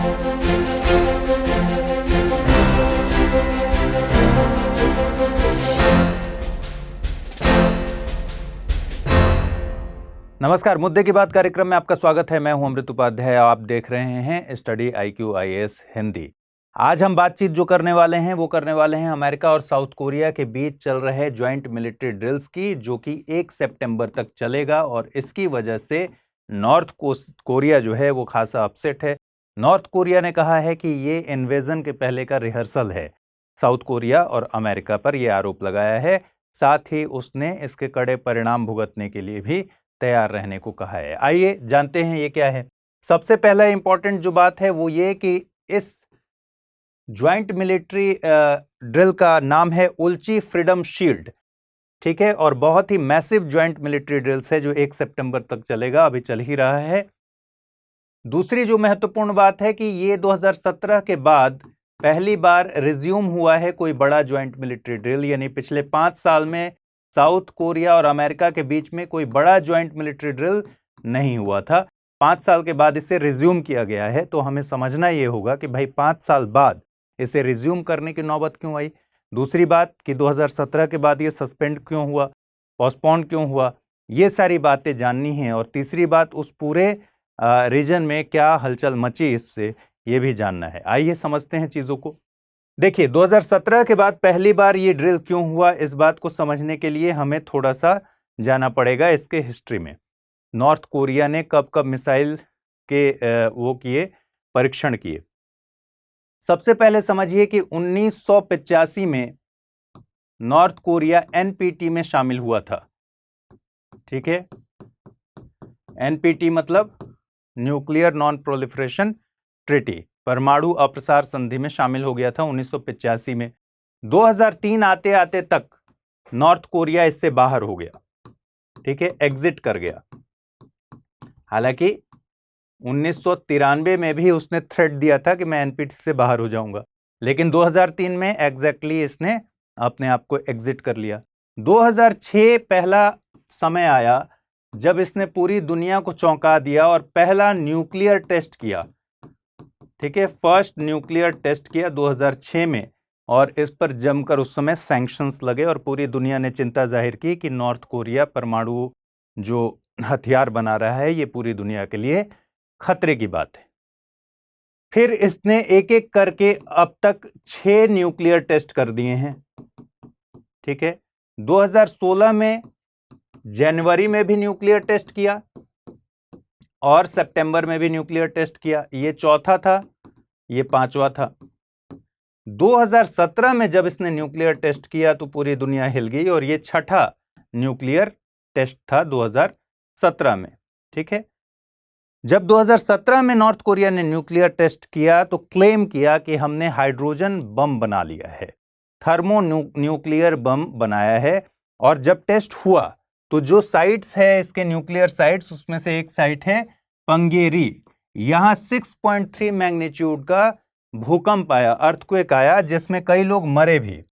नमस्कार, मुद्दे की बात कार्यक्रम में आपका स्वागत है। मैं हूं अमृत उपाध्याय। आप देख रहे हैं स्टडी IQ IAS हिंदी। आज हम बातचीत जो करने वाले हैं वो करने वाले हैं अमेरिका और साउथ कोरिया के बीच चल रहे ज्वाइंट मिलिट्री ड्रिल्स की, जो कि 1 सितंबर तक चलेगा। और इसकी वजह से नॉर्थ कोरिया जो है वो खासा अपसेट है। नॉर्थ कोरिया ने कहा है कि ये इन्वेजन के पहले का रिहर्सल है। साउथ कोरिया और अमेरिका पर यह आरोप लगाया है। साथ ही उसने इसके कड़े परिणाम भुगतने के लिए भी तैयार रहने को कहा है। आइए जानते हैं ये क्या है। सबसे पहला इंपॉर्टेंट जो बात है वो ये कि इस ज्वाइंट मिलिट्री ड्रिल का नाम है उल्ची फ्रीडम शील्ड, ठीक है। और बहुत ही मैसिव ज्वाइंट मिलिट्री ड्रिल्स है जो 1 सितंबर तक चलेगा, अभी चल ही रहा है। दूसरी जो महत्वपूर्ण बात है कि ये 2017 के बाद पहली बार रिज्यूम हुआ है कोई बड़ा ज्वाइंट मिलिट्री ड्रिल, यानी पिछले 5 साल में साउथ कोरिया और अमेरिका के बीच में कोई बड़ा ज्वाइंट मिलिट्री ड्रिल नहीं हुआ था। 5 साल के बाद इसे रिज्यूम किया गया है। तो हमें समझना यह होगा कि भाई 5 साल बाद इसे रिज्यूम करने की नौबत क्यों आई। दूसरी बात कि 2017 के बाद ये सस्पेंड क्यों हुआ, पोस्टपोन क्यों हुआ, ये सारी बातें जाननी है। और तीसरी बात, उस पूरे रीजन में क्या हलचल मची इससे, ये भी जानना है। आइए समझते हैं चीज़ों को। देखिए, 2017 के बाद पहली बार ये ड्रिल क्यों हुआ, इस बात को समझने के लिए हमें थोड़ा सा जाना पड़ेगा इसके हिस्ट्री में। नॉर्थ कोरिया ने कब कब मिसाइल के परीक्षण किए। सबसे पहले समझिए कि 1985 में नॉर्थ कोरिया NPT में शामिल हुआ था, ठीक है। NPT मतलब न्यूक्लियर नॉन प्रोलिफरेशन ट्रीटी, परमाणु अप्रसार संधि में शामिल हो गया था 1985 में। 2003 आते आते तक नॉर्थ कोरिया इससे बाहर हो गया, ठीक है, एग्जिट कर गया। हालांकि 1993 में भी उसने थ्रेट दिया था कि मैं NPT से बाहर हो जाऊंगा, लेकिन 2003 में एग्जैक्टली इसने अपने आप को एग्जिट कर लिया। 2006 पहला समय आया जब इसने पूरी दुनिया को चौंका दिया और पहला न्यूक्लियर टेस्ट किया, ठीक है। फर्स्ट न्यूक्लियर टेस्ट किया 2006 में, और इस पर जमकर उस समय सैंक्शंस लगे और पूरी दुनिया ने चिंता जाहिर की कि नॉर्थ कोरिया परमाणु जो हथियार बना रहा है ये पूरी दुनिया के लिए खतरे की बात है। फिर इसने एक एक करके अब तक 6 न्यूक्लियर टेस्ट कर दिए हैं, ठीक है। 2016 में जनवरी में भी न्यूक्लियर टेस्ट किया और सितंबर में भी न्यूक्लियर टेस्ट किया। ये चौथा था, ये 5वां था। 2017 में जब इसने न्यूक्लियर टेस्ट किया तो पूरी दुनिया हिल गई, और ये 6ठा न्यूक्लियर टेस्ट था 2017 में, ठीक है। जब 2017 में नॉर्थ कोरिया ने न्यूक्लियर टेस्ट किया तो क्लेम किया कि हमने हाइड्रोजन बम बना लिया है, थर्मो न्यूक्लियर बम बनाया है। और जब टेस्ट हुआ तो जो साइट्स है इसके न्यूक्लियर साइट्स, उसमें से एक साइट है पंगेरी। यहां 6.3 मैग्नीट्यूड का भूकंप आया, अर्थक्वेक आया, जिसमें कई लोग मरे भी।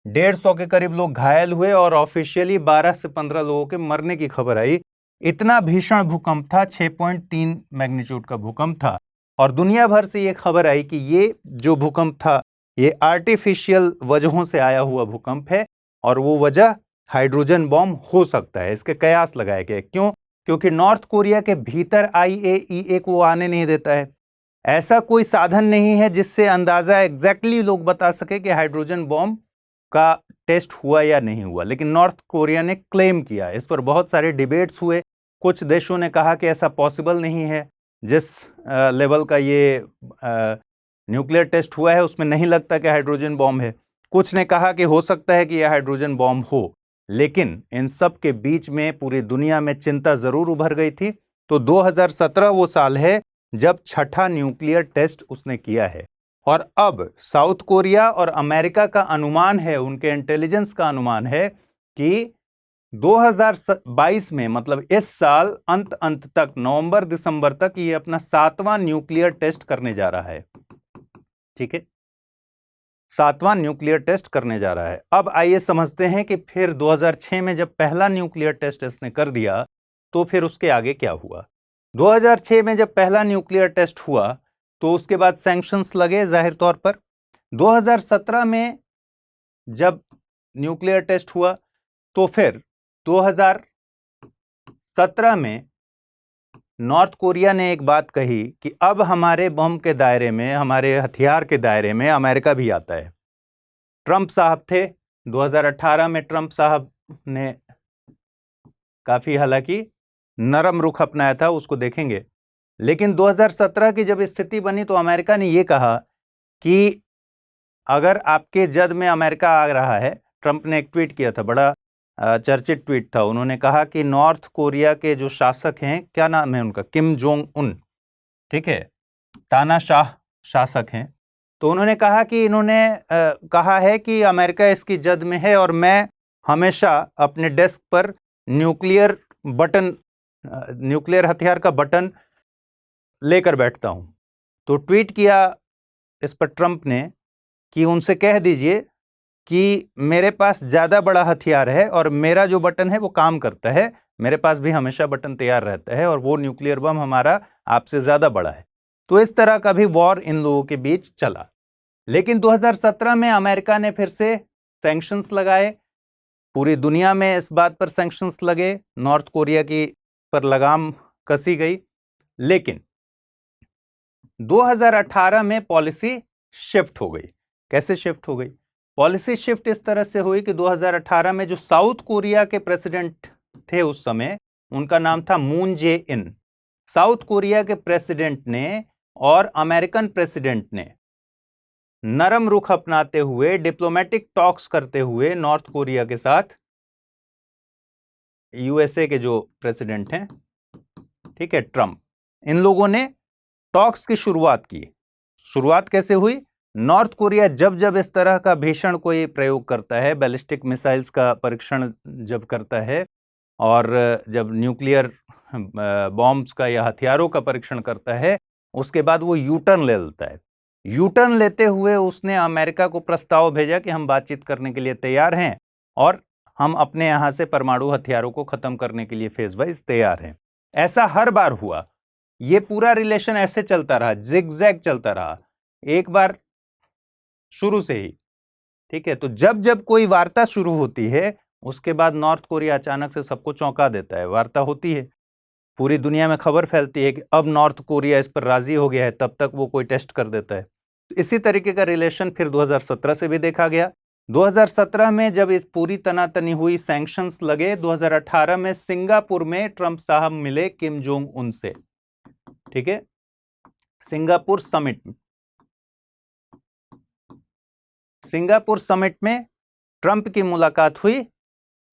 150 के करीब लोग घायल हुए और ऑफिशियली 12 से 15 लोगों के मरने की खबर आई। इतना भीषण भूकंप था, 6.3 मैग्नीट्यूड का भूकंप था। और दुनिया भर से ये खबर आई कि ये जो भूकंप था ये आर्टिफिशियल वजहों से आया हुआ भूकंप है, और वो वजह हाइड्रोजन बॉम्ब हो सकता है। इसके कयास लगाए गए। क्यों? क्योंकि नॉर्थ कोरिया के भीतर IAEA को आने नहीं देता है। ऐसा कोई साधन नहीं है जिससे अंदाजा एग्जैक्टली लोग बता सके कि हाइड्रोजन बॉम्ब का टेस्ट हुआ या नहीं हुआ, लेकिन नॉर्थ कोरिया ने क्लेम किया। इस पर बहुत सारे डिबेट्स हुए। कुछ देशों ने कहा कि ऐसा पॉसिबल नहीं है, जिस लेवल का ये न्यूक्लियर टेस्ट हुआ है उसमें नहीं लगता कि हाइड्रोजन बॉम्ब है। कुछ ने कहा कि हो सकता है कि यह हाइड्रोजन बॉम्ब हो। लेकिन इन सब के बीच में पूरी दुनिया में चिंता जरूर उभर गई थी। तो 2017 वो साल है जब 6ठा न्यूक्लियर टेस्ट उसने किया है। और अब साउथ कोरिया और अमेरिका का अनुमान है, उनके इंटेलिजेंस का अनुमान है कि 2022 में, मतलब इस साल अंत तक, नवंबर दिसंबर तक, ये अपना 7वां न्यूक्लियर टेस्ट करने जा रहा है, ठीक है। 7वां न्यूक्लियर टेस्ट करने जा रहा है। अब आइए समझते हैं कि फिर 2006 में जब पहला न्यूक्लियर टेस्ट इसने कर दिया तो फिर उसके आगे क्या हुआ। 2006 में जब पहला न्यूक्लियर टेस्ट हुआ तो उसके बाद सैंक्शंस लगे जाहिर तौर पर। 2017 में जब न्यूक्लियर टेस्ट हुआ तो फिर 2017 में नॉर्थ कोरिया ने एक बात कही कि अब हमारे बम के दायरे में, हमारे हथियार के दायरे में अमेरिका भी आता है। ट्रंप साहब थे 2018 में, ट्रंप साहब ने काफी हालांकि नरम रुख अपनाया था, उसको देखेंगे। लेकिन 2017 की जब स्थिति बनी तो अमेरिका ने यह कहा कि अगर आपके जद में अमेरिका आ रहा है, ट्रंप ने एक ट्वीट किया था, बड़ा चर्चित ट्वीट था। उन्होंने कहा कि नॉर्थ कोरिया के जो शासक हैं, क्या नाम है उनका, किम जोंग उन, ठीक है, तानाशाह शासक हैं। तो उन्होंने कहा कि इन्होंने कहा है कि अमेरिका इसकी जद में है और मैं हमेशा अपने डेस्क पर न्यूक्लियर हथियार का बटन लेकर बैठता हूं। तो ट्वीट किया इस पर ट्रंप ने कि उनसे कह दीजिए कि मेरे पास ज़्यादा बड़ा हथियार है और मेरा जो बटन है वो काम करता है, मेरे पास भी हमेशा बटन तैयार रहता है और वो न्यूक्लियर बम हमारा आपसे ज़्यादा बड़ा है। तो इस तरह का भी वॉर इन लोगों के बीच चला। लेकिन 2017 में अमेरिका ने फिर से सैंक्शंस लगाए, पूरी दुनिया में इस बात पर सैंक्शंस लगे, नॉर्थ कोरिया की पर लगाम कसी गई। लेकिन 2018 में पॉलिसी शिफ्ट हो गई। कैसे शिफ्ट हो गई? पॉलिसी शिफ्ट इस तरह से हुई कि 2018 में जो साउथ कोरिया के प्रेसिडेंट थे उस समय, उनका नाम था मून जे इन। साउथ कोरिया के प्रेसिडेंट ने और अमेरिकन प्रेसिडेंट ने नरम रुख अपनाते हुए, डिप्लोमेटिक टॉक्स करते हुए नॉर्थ कोरिया के साथ, यूएसए के जो प्रेसिडेंट हैं, ठीक है, ट्रंप, इन लोगों ने टॉक्स की शुरुआत की। शुरुआत कैसे हुई? नॉर्थ कोरिया जब जब इस तरह का भीषण कोई प्रयोग करता है, बैलिस्टिक मिसाइल्स का परीक्षण जब करता है और जब न्यूक्लियर बॉम्ब्स का या हथियारों का परीक्षण करता है, उसके बाद वो यू टर्न ले लेता है। यू टर्न लेते हुए उसने अमेरिका को प्रस्ताव भेजा कि हम बातचीत करने के लिए तैयार हैं और हम अपने यहां से परमाणु हथियारों को खत्म करने के लिए फेज वाइज तैयार हैं। ऐसा हर बार हुआ। ये पूरा रिलेशन ऐसे चलता रहा, जिगजैग चलता रहा, एक बार शुरू से ही, ठीक है। तो जब जब कोई वार्ता शुरू होती है, उसके बाद नॉर्थ कोरिया अचानक से सबको चौंका देता है। वार्ता होती है, पूरी दुनिया में खबर फैलती है कि अब नॉर्थ कोरिया इस पर राजी हो गया है, तब तक वो कोई टेस्ट कर देता है। तो इसी तरीके का रिलेशन फिर 2017 से भी देखा गया। 2017 में जब इस पूरी तनातनी हुई, सैंक्शंस लगे, 2018 में सिंगापुर में ट्रंप साहब मिले किम जोंग उन से, ठीक है, सिंगापुर समिट में ट्रंप की मुलाकात हुई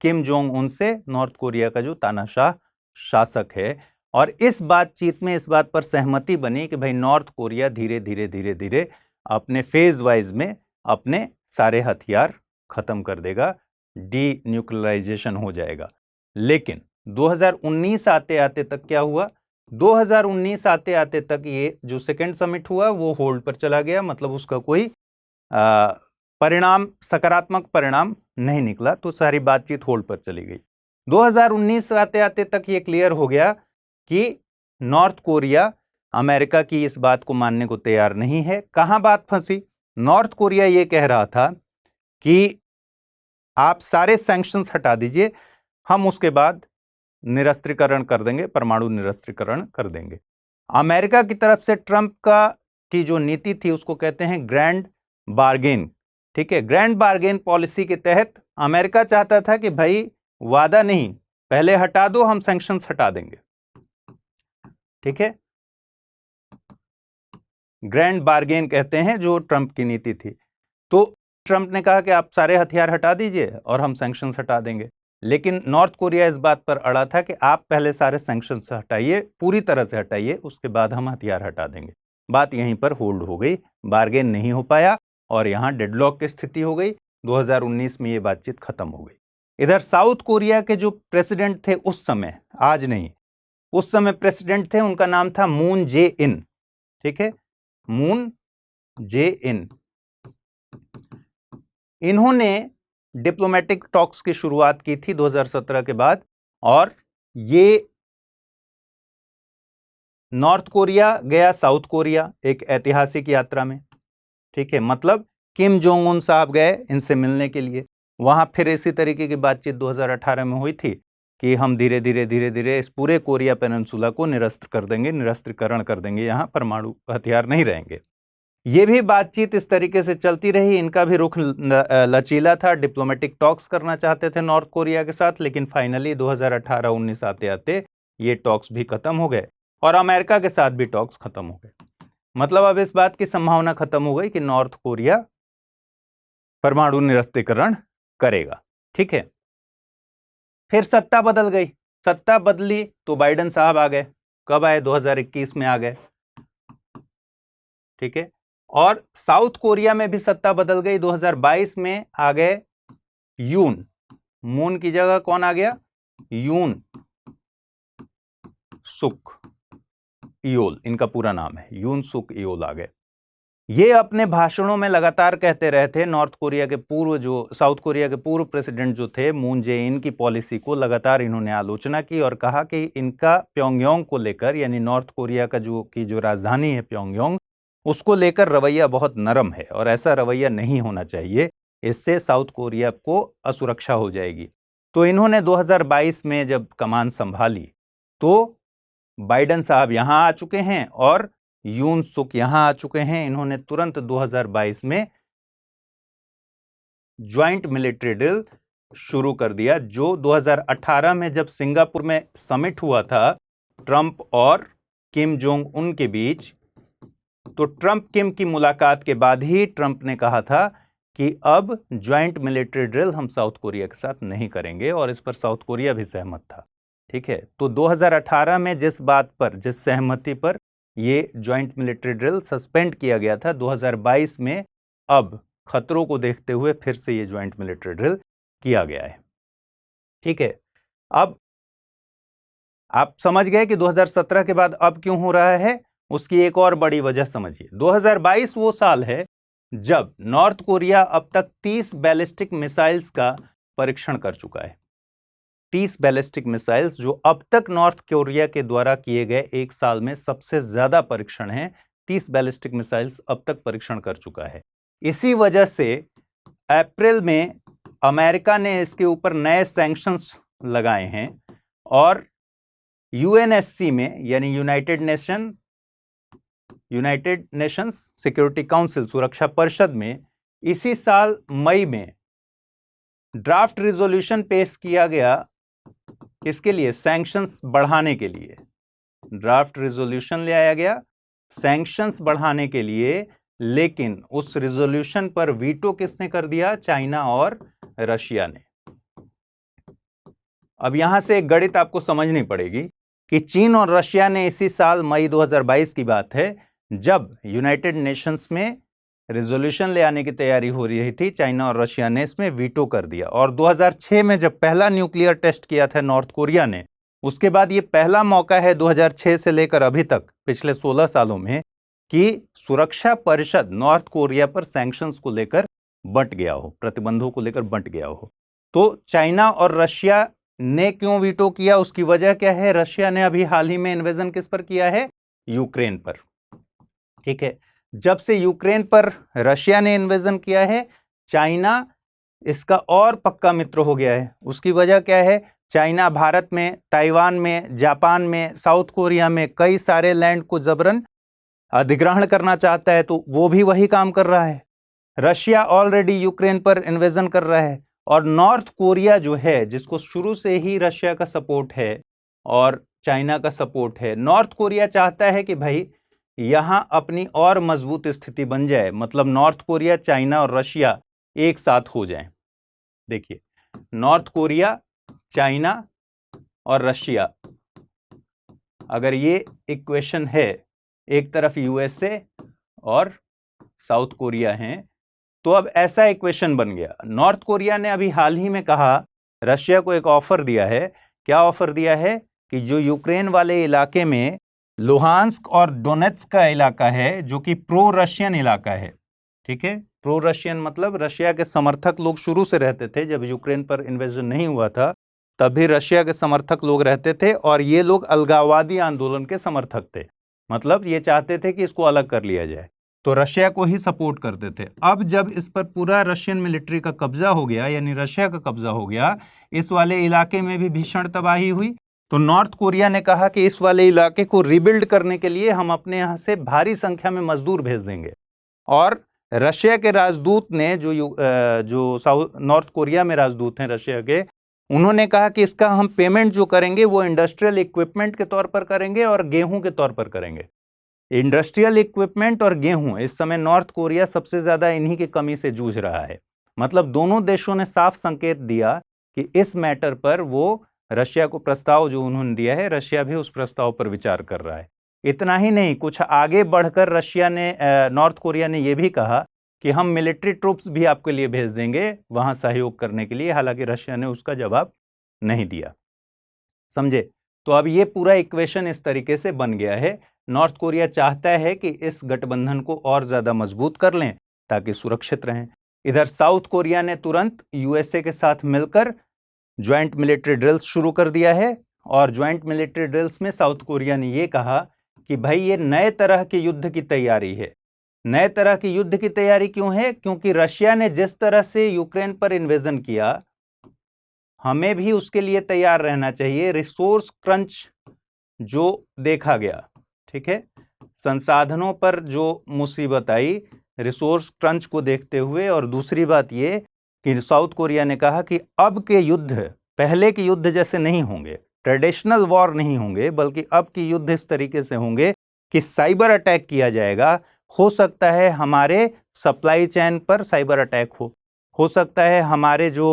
किम जोंग उन से, नॉर्थ कोरिया का जो तानाशाह शासक है। और इस बातचीत में इस बात पर सहमति बनी कि भाई नॉर्थ कोरिया धीरे धीरे धीरे धीरे अपने फेज वाइज में अपने सारे हथियार खत्म कर देगा, डी न्यूक्लियराइजेशन हो जाएगा। लेकिन 2019 आते आते तक क्या हुआ? 2019 आते आते तक ये जो सेकेंड समिट हुआ वो होल्ड पर चला गया, मतलब उसका कोई परिणाम, सकारात्मक परिणाम नहीं निकला, तो सारी बातचीत होल्ड पर चली गई। 2019 आते आते तक ये क्लियर हो गया कि नॉर्थ कोरिया अमेरिका की इस बात को मानने को तैयार नहीं है। कहां बात फंसी? नॉर्थ कोरिया ये कह रहा था कि आप सारे सैंक्शंस हटा दीजिए, हम उसके बाद निरस्त्रीकरण कर देंगे, परमाणु निरस्त्रीकरण कर देंगे। अमेरिका की तरफ से ट्रंप की जो नीति थी उसको कहते हैं ग्रैंड बार्गेन, ठीक है। ग्रैंड बार्गेन पॉलिसी के तहत अमेरिका चाहता था कि भाई वादा नहीं, पहले हटा दो, हम सैंक्शंस हटा देंगे, ठीक है। ग्रैंड बार्गेन कहते हैं जो ट्रंप की नीति थी। तो ट्रंप ने कहा कि आप सारे हथियार हटा दीजिए और हम सैंक्शंस हटा देंगे। लेकिन नॉर्थ कोरिया इस बात पर अड़ा था कि आप पहले सारे सैंक्शंस हटाइए, पूरी तरह से हटाइए, उसके बाद हम हथियार हटा देंगे। बात यहीं पर होल्ड हो गई, बार्गेन नहीं हो पाया और यहां डेडलॉक की स्थिति हो गई। 2019 में ये बातचीत खत्म हो गई। इधर साउथ कोरिया के जो प्रेसिडेंट थे उस समय, आज नहीं, उस समय प्रेसिडेंट थे, उनका नाम था मून जे इन, ठीक है, मून जे इन। इन्होंने डिप्लोमेटिक टॉक्स की शुरुआत की थी 2017 के बाद और ये नॉर्थ कोरिया गया साउथ कोरिया एक ऐतिहासिक यात्रा में, ठीक है, मतलब किम जोंग उन साहब गए इनसे मिलने के लिए। वहां फिर इसी तरीके की बातचीत 2018 में हुई थी कि हम धीरे धीरे इस पूरे कोरिया पेनिनसुला को निरस्त्र कर देंगे, निरस्त्रीकरण कर देंगे, यहाँ परमाणु हथियार नहीं रहेंगे। ये भी बातचीत इस तरीके से चलती रही। इनका भी रुख लचीला था, डिप्लोमेटिक टॉक्स करना चाहते थे नॉर्थ कोरिया के साथ, लेकिन फाइनली 2018-19 आते आते ये टॉक्स भी खत्म हो गए और अमेरिका के साथ भी टॉक्स खत्म हो गए। मतलब अब इस बात की संभावना खत्म हो गई कि नॉर्थ कोरिया परमाणु निरस्त्रीकरण करेगा, ठीक है। फिर सत्ता बदल गई, सत्ता बदली तो बाइडेन साहब आ गए। कब आए? 2021 में आ गए, ठीक है। और साउथ कोरिया में भी सत्ता बदल गई, 2022 में आ गए यून। मून की जगह कौन आ गया? यून सुक इयोल, इनका पूरा नाम है, यून सुक इयोल आ गए। ये अपने भाषणों में लगातार कहते रहे थे, साउथ कोरिया के पूर्व प्रेसिडेंट जो थे मून जे इन की पॉलिसी को लगातार इन्होंने आलोचना की और कहा कि इनका प्योंगयांग को लेकर, यानी नॉर्थ कोरिया का जो राजधानी है प्योंगयांग, उसको लेकर रवैया बहुत नरम है और ऐसा रवैया नहीं होना चाहिए, इससे साउथ कोरिया को असुरक्षा हो जाएगी। तो इन्होंने 2022 में जब कमान संभाली तो बाइडेन साहब यहां आ चुके हैं और यून सुक यहां आ चुके हैं। इन्होंने तुरंत 2022 में ज्वाइंट मिलिट्री ड्रिल शुरू कर दिया, जो 2018 में जब सिंगापुर में समिट हुआ था ट्रंप और किम जोंग उन के बीच, तो ट्रंप किम की मुलाकात के बाद ही ट्रंप ने कहा था कि अब ज्वाइंट मिलिट्री ड्रिल हम साउथ कोरिया के साथ नहीं करेंगे और इस पर साउथ कोरिया भी सहमत था, ठीक है। तो 2018 में जिस सहमति पर ये ज्वाइंट मिलिट्री ड्रिल सस्पेंड किया गया था, 2022 में अब खतरों को देखते हुए फिर से ये ज्वाइंट मिलिट्री ड्रिल किया गया है, ठीक है। अब आप समझ गए कि 2017 के बाद अब क्यों हो रहा है, उसकी एक और बड़ी वजह समझिए। 2022 वो साल है जब नॉर्थ कोरिया अब तक 30 बैलिस्टिक मिसाइल्स का परीक्षण कर चुका है। 30 बैलिस्टिक मिसाइल्स, जो अब तक नॉर्थ कोरिया के द्वारा किए गए एक साल में सबसे ज्यादा परीक्षण हैं। 30 बैलिस्टिक मिसाइल्स अब तक परीक्षण कर चुका है। इसी वजह से अप्रैल में अमेरिका ने इसके ऊपर नए सैंक्शंस लगाए हैं और यूएनएससी में, यानी यूनाइटेड नेशंस सिक्योरिटी काउंसिल, सुरक्षा परिषद में इसी साल मई में ड्राफ्ट रिजोल्यूशन पेश किया गया। किसके लिए? सैंक्शंस बढ़ाने के लिए ड्राफ्ट रिजोल्यूशन ले आया गया, सैंक्शंस बढ़ाने के लिए। लेकिन उस रिजोल्यूशन पर वीटो किसने कर दिया? चाइना और रशिया ने। अब यहां से एक गणित आपको समझनी पड़ेगी कि चीन और रशिया ने इसी साल मई 2022 की बात है, जब यूनाइटेड नेशंस में रिजोल्यूशन ले आने की तैयारी हो रही थी, चाइना और रशिया ने इसमें वीटो कर दिया। और 2006 में जब पहला न्यूक्लियर टेस्ट किया था नॉर्थ कोरिया ने, उसके बाद ये पहला मौका है 2006 से लेकर अभी तक पिछले 16 सालों में कि सुरक्षा परिषद नॉर्थ कोरिया पर सैंक्शंस को लेकर बंट गया हो, प्रतिबंधों को लेकर बंट गया हो। तो चाइना और रशिया ने क्यों वीटो किया, उसकी वजह क्या है? रशिया ने अभी हाल ही में इन्वेजन किस पर किया है? यूक्रेन पर, ठीक है। जब से यूक्रेन पर रशिया ने इन्वेजन किया है, चाइना इसका और पक्का मित्र हो गया है। उसकी वजह क्या है? चाइना भारत में, ताइवान में, जापान में, साउथ कोरिया में कई सारे लैंड को जबरन अधिग्रहण करना चाहता है, तो वो भी वही काम कर रहा है। रशिया ऑलरेडी यूक्रेन पर इन्वेजन कर रहा है और नॉर्थ कोरिया जो है, जिसको शुरू से ही रशिया का सपोर्ट है और चाइना का सपोर्ट है, नॉर्थ कोरिया चाहता है कि भाई यहां अपनी और मजबूत स्थिति बन जाए, मतलब नॉर्थ कोरिया, चाइना और रशिया एक साथ हो जाएं। देखिए, नॉर्थ कोरिया, चाइना और रशिया, अगर ये इक्वेशन है, एक तरफ यूएसए और साउथ कोरिया हैं, तो अब ऐसा इक्वेशन बन गया। नॉर्थ कोरिया ने अभी हाल ही में कहा, रशिया को एक ऑफर दिया है। क्या ऑफर दिया है? कि जो यूक्रेन वाले इलाके में लुहांस्क और डोनेट्स्क का इलाका है, जो कि प्रो रशियन इलाका है, ठीक है। प्रो रशियन मतलब रशिया के समर्थक लोग शुरू से रहते थे। जब यूक्रेन पर इन्वेजन नहीं हुआ था तब भी रशिया के समर्थक लोग रहते थे और ये लोग अलगाववादी आंदोलन के समर्थक थे। मतलब ये चाहते थे कि इसको अलग कर लिया जाए, तो रशिया को ही सपोर्ट करते थे। अब जब इस पर पूरा रशियन मिलिट्री का कब्जा हो गया, यानी रशिया का कब्जा हो गया, इस वाले इलाके में भी भीषण तबाही हुई, तो नॉर्थ कोरिया ने कहा कि इस वाले इलाके को रिबिल्ड करने के लिए हम अपने यहाँ से भारी संख्या में मजदूर भेज देंगे। और रशिया के राजदूत ने जो नॉर्थ कोरिया में राजदूत हैं रशिया के, उन्होंने कहा कि इसका हम पेमेंट जो करेंगे वो इंडस्ट्रियल इक्विपमेंट के तौर पर करेंगे और गेहूं के तौर पर करेंगे। इंडस्ट्रियल इक्विपमेंट और गेहूं, इस समय नॉर्थ कोरिया सबसे ज्यादा इन्हीं की कमी से जूझ रहा है। मतलब दोनों देशों ने साफ संकेत दिया कि इस मैटर पर वो रशिया को प्रस्ताव जो उन्होंने दिया है, रशिया भी उस प्रस्ताव पर विचार कर रहा है। इतना ही नहीं, कुछ आगे बढ़कर नॉर्थ कोरिया ने यह भी कहा कि हम मिलिट्री ट्रूप्स भी आपके लिए भेज देंगे वहां सहयोग करने के लिए। हालांकि रशिया ने उसका जवाब नहीं दिया। समझे? तो अब ये पूरा इक्वेशन इस तरीके से बन गया है। नॉर्थ कोरिया चाहता है कि इस गठबंधन को और ज्यादा मजबूत कर लें ताकि सुरक्षित रहें। इधर साउथ कोरिया ने तुरंत यूएसए के साथ मिलकर ज्वाइंट मिलिट्री ड्रिल्स शुरू कर दिया है। और ज्वाइंट मिलिट्री ड्रिल्स में साउथ कोरिया ने यह कहा कि भाई ये नए तरह के युद्ध की तैयारी है। नए तरह की युद्ध की तैयारी क्यों है? क्योंकि रशिया ने जिस तरह से यूक्रेन पर इन्वेजन किया, हमें भी उसके लिए तैयार रहना चाहिए। रिसोर्स क्रंच जो देखा गया, ठीक है, संसाधनों पर जो मुसीबत आई, रिसोर्स क्रंच को देखते हुए, और दूसरी बात ये कि साउथ कोरिया ने कहा कि अब के युद्ध पहले के युद्ध जैसे नहीं होंगे, ट्रेडिशनल वॉर नहीं होंगे, बल्कि अब के युद्ध इस तरीके से होंगे कि साइबर अटैक किया जाएगा। हो सकता है हमारे सप्लाई चेन पर साइबर अटैक हो सकता है हमारे जो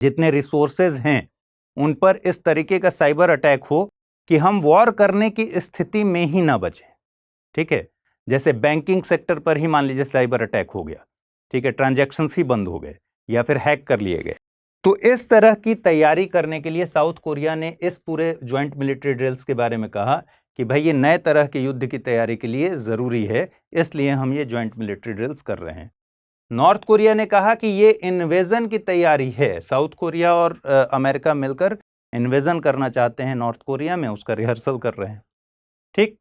जितने रिसोर्सेज हैं उन पर इस तरीके का साइबर अटैक हो कि हम वॉर करने की स्थिति में ही ना बचें। ठीक है, जैसे बैंकिंग सेक्टर पर ही मान लीजिए साइबर अटैक हो गया, ठीक है, ट्रांजैक्शंस ही बंद हो गए या फिर हैक कर लिए गए। तो इस तरह की तैयारी करने के लिए साउथ कोरिया ने इस पूरे ज्वाइंट मिलिट्री ड्रिल्स के बारे में कहा कि भाई ये नए तरह के युद्ध की तैयारी के लिए जरूरी है, इसलिए हम ये ज्वाइंट मिलिट्री ड्रिल्स कर रहे हैं। नॉर्थ कोरिया ने कहा कि ये इन्वेजन की तैयारी है। साउथ कोरिया और अमेरिका मिलकर इन्वेजन करना चाहते हैं नॉर्थ कोरिया में, उसका रिहर्सल कर रहे हैं। ठीक,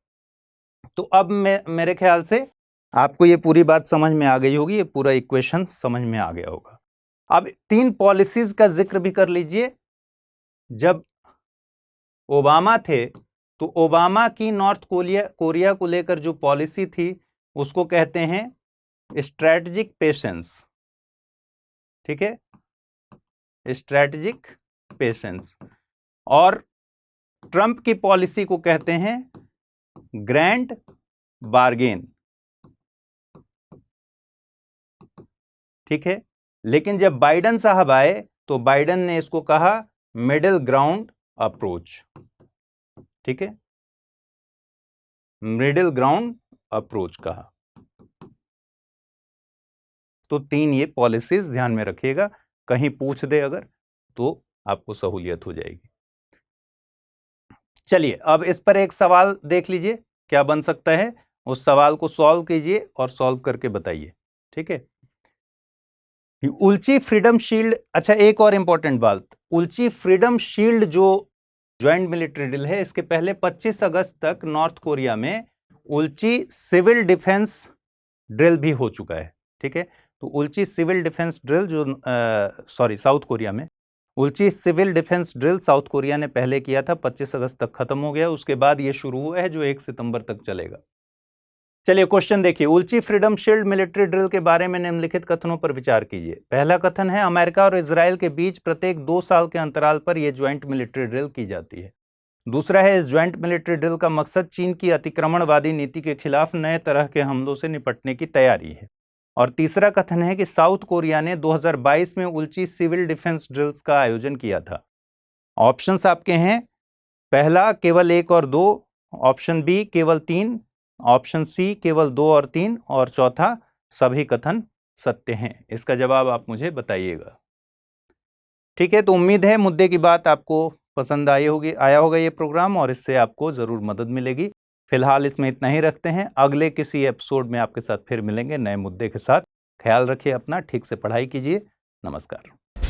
तो अब मेरे ख्याल से आपको ये पूरी बात समझ में आ गई होगी, ये पूरा इक्वेशन समझ में आ गया होगा। अब 3 पॉलिसीज का जिक्र भी कर लीजिए। जब ओबामा थे तो ओबामा की नॉर्थ कोरिया को लेकर जो पॉलिसी थी उसको कहते हैं स्ट्रैटेजिक पेशेंस। ठीक है, स्ट्रैटेजिक पेशेंस। और ट्रंप की पॉलिसी को कहते हैं ग्रैंड बार्गेन। ठीक है, लेकिन जब बाइडेन साहब आए तो बाइडेन ने इसको कहा मिडिल ग्राउंड अप्रोच। ठीक है, मिडिल ग्राउंड अप्रोच कहा। तो 3 ये पॉलिसीज ध्यान में रखिएगा, कहीं पूछ दे अगर तो आपको सहूलियत हो जाएगी। चलिए अब इस पर एक सवाल देख लीजिए क्या बन सकता है, उस सवाल को सॉल्व कीजिए और सॉल्व करके बताइए। ठीक है, उल्ची फ्रीडम शील्ड। अच्छा, एक और इंपॉर्टेंट बात, उल्ची फ्रीडम शील्ड जो ज्वाइंट मिलिट्री ड्रिल है, इसके पहले 25 अगस्त तक नॉर्थ कोरिया में उल्ची सिविल डिफेंस ड्रिल भी हो चुका है। ठीक है, तो उल्ची सिविल डिफेंस ड्रिल जो साउथ कोरिया में Ulchi civil defence drill South Korea ने पहले किया था, 25 अगस्त तक खत्म हो गया। उसके बाद ये शुरू हुआ है जो 1 सितंबर तक चलेगा। चलिए क्वेश्चन देखिए, उल्ची फ्रीडम शील्ड मिलिट्री ड्रिल के बारे में निम्नलिखित कथनों पर विचार कीजिए। पहला कथन है अमेरिका और इजराइल के बीच प्रत्येक 2 साल के अंतराल पर यह ज्वाइंट मिलिट्री ड्रिल की जाती है। दूसरा है इस ज्वाइंट मिलिट्री ड्रिल का मकसद चीन की अतिक्रमणवादी नीति के खिलाफ नए तरह के हमलों से निपटने की तैयारी है। और तीसरा कथन है कि साउथ कोरिया ने 2022 में उल्ची सिविल डिफेंस ड्रिल्स का आयोजन किया था। ऑप्शंस आपके हैं, पहला केवल 1 और 2, ऑप्शन बी केवल 3, ऑप्शन सी केवल 2 और 3, और चौथा सभी कथन सत्य हैं। इसका जवाब आप मुझे बताइएगा। ठीक है, तो उम्मीद है मुद्दे की बात आपको पसंद आया होगा ये प्रोग्राम, और इससे आपको जरूर मदद मिलेगी। फिलहाल इसमें इतना ही रखते हैं, अगले किसी एपिसोड में आपके साथ फिर मिलेंगे नए मुद्दे के साथ। ख्याल रखिए अपना, ठीक से पढ़ाई कीजिए। नमस्कार।